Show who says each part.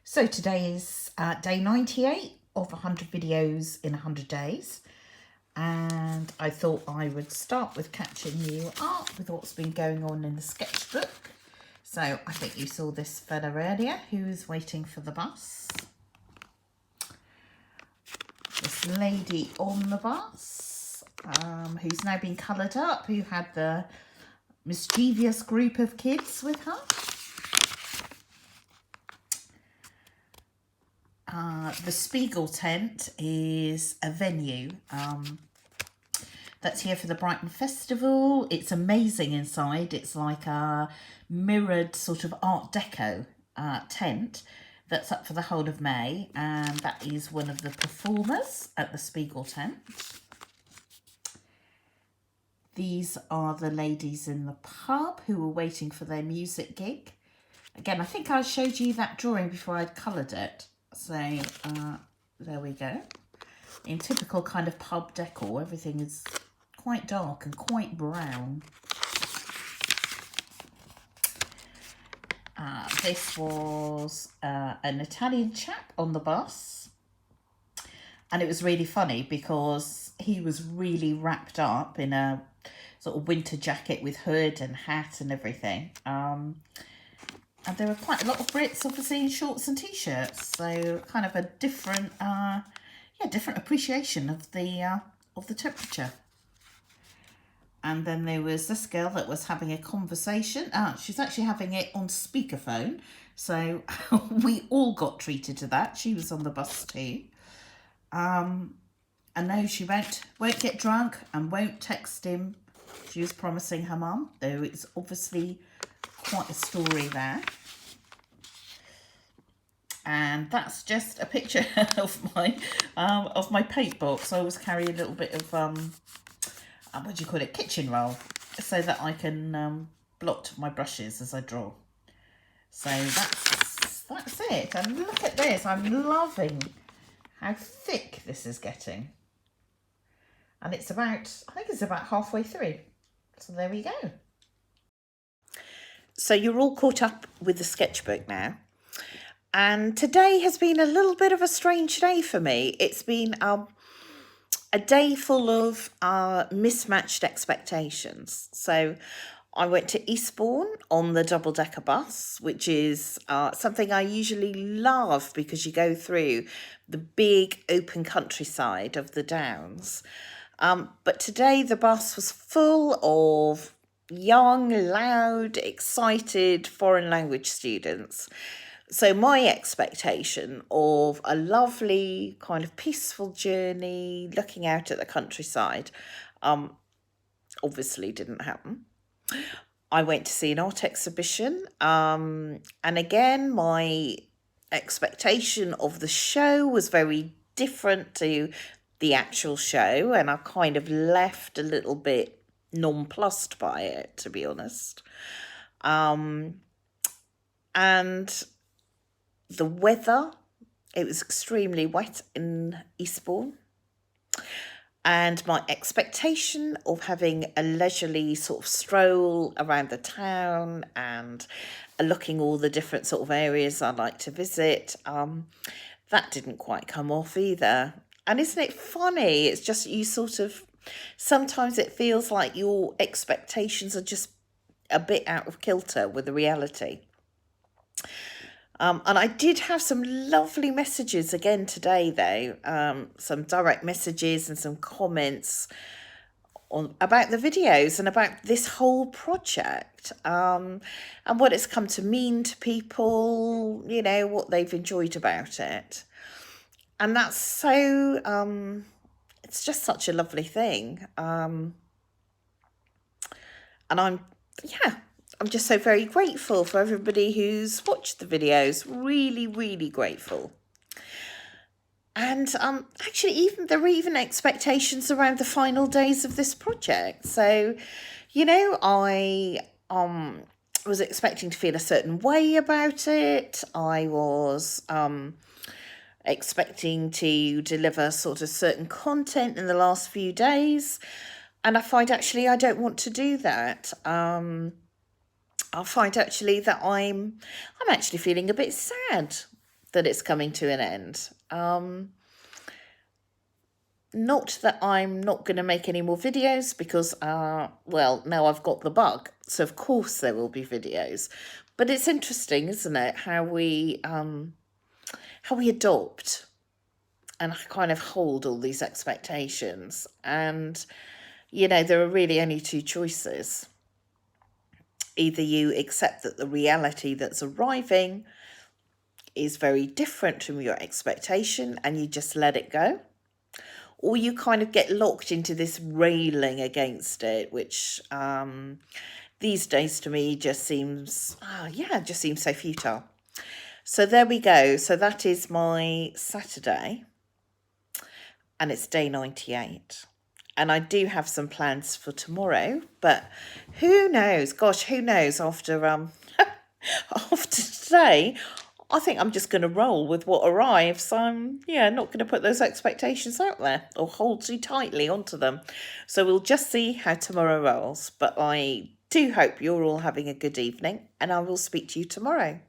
Speaker 1: So today is day 98 of 100 videos in 100 days. And I thought I would start with catching you up with what's been going on in the sketchbook. So I think you saw this fella earlier who was waiting for the bus. This lady on the bus who's now been coloured up, who had the mischievous group of kids with her. The Spiegel tent is a venue that's here for the Brighton Festival. It's amazing inside. It's like a mirrored sort of Art Deco tent that's up for the whole of May, and that is one of the performers at the Spiegel tent. These are the ladies in the pub who were waiting for their music gig. Again, I think I showed you that drawing before I'd coloured it. So there we go. In typical kind of pub decor, everything is quite dark and quite brown. This was an Italian chap on the bus. And it was really funny because he was really wrapped up in a sort of winter jacket with hood and hat and everything. And there were quite a lot of Brits, obviously, in shorts and t-shirts. So kind of a different, different appreciation of the temperature. And then there was this girl that was having a conversation. She's actually having it on speakerphone. So we all got treated to that. She was on the bus too. And no, she won't get drunk and won't text him. She was promising her mum, though it's obviously quite a story there. And that's just a picture of my paint box. I always carry a little bit of what do you call it, kitchen roll, so that I can blot my brushes as I draw. So that's it. And look at this. I'm loving how thick this is getting. And it's about, I think it's about halfway through. So there we go. So you're all caught up with the sketchbook now. And today has been a little bit of a strange day for me. It's been a day full of mismatched expectations. So I went to Eastbourne on the double-decker bus, which is something I usually love because you go through the big open countryside of the Downs. But today the bus was full of young, loud, excited foreign language students. So my expectation of a lovely kind of peaceful journey looking out at the countryside obviously didn't happen. I went to see an art exhibition, and again my expectation of the show was very different to the actual show, and I kind of left a little bit nonplussed by it, to be honest. And the weather, it was extremely wet in Eastbourne. And my expectation of having a leisurely sort of stroll around the town and looking all the different sort of areas I like to visit, that didn't quite come off either. And isn't it funny? It's just you sort of, sometimes it feels like your expectations are just a bit out of kilter with the reality. And I did have some lovely messages again today, though, some direct messages and some comments about the videos and about this whole project, and what it's come to mean to people, you know, what they've enjoyed about it. And that's so, it's just such a lovely thing. And I'm just so very grateful for everybody who's watched the videos. Really, really grateful. And actually, there were even expectations around the final days of this project. So, you know, I was expecting to feel a certain way about it. I was expecting to deliver sort of certain content in the last few days. And I find actually I don't want to do that. I find actually that I'm actually feeling a bit sad that it's coming to an end. Not that I'm not going to make any more videos because, well, now I've got the bug. So, of course, there will be videos. But it's interesting, isn't it, how we adopt and kind of hold all these expectations. And, you know, there are really only two choices. Either you accept that the reality that's arriving is very different from your expectation and you just let it go, or you kind of get locked into this railing against it, which these days to me just seems, just seems so futile. So there we go. So that is my Saturday, and it's day 98. And I do have some plans for tomorrow, but who knows? Gosh, who knows? After after today, I think I'm just going to roll with what arrives. I'm not going to put those expectations out there or hold too tightly onto them. So we'll just see how tomorrow rolls. But I do hope you're all having a good evening, and I will speak to you tomorrow.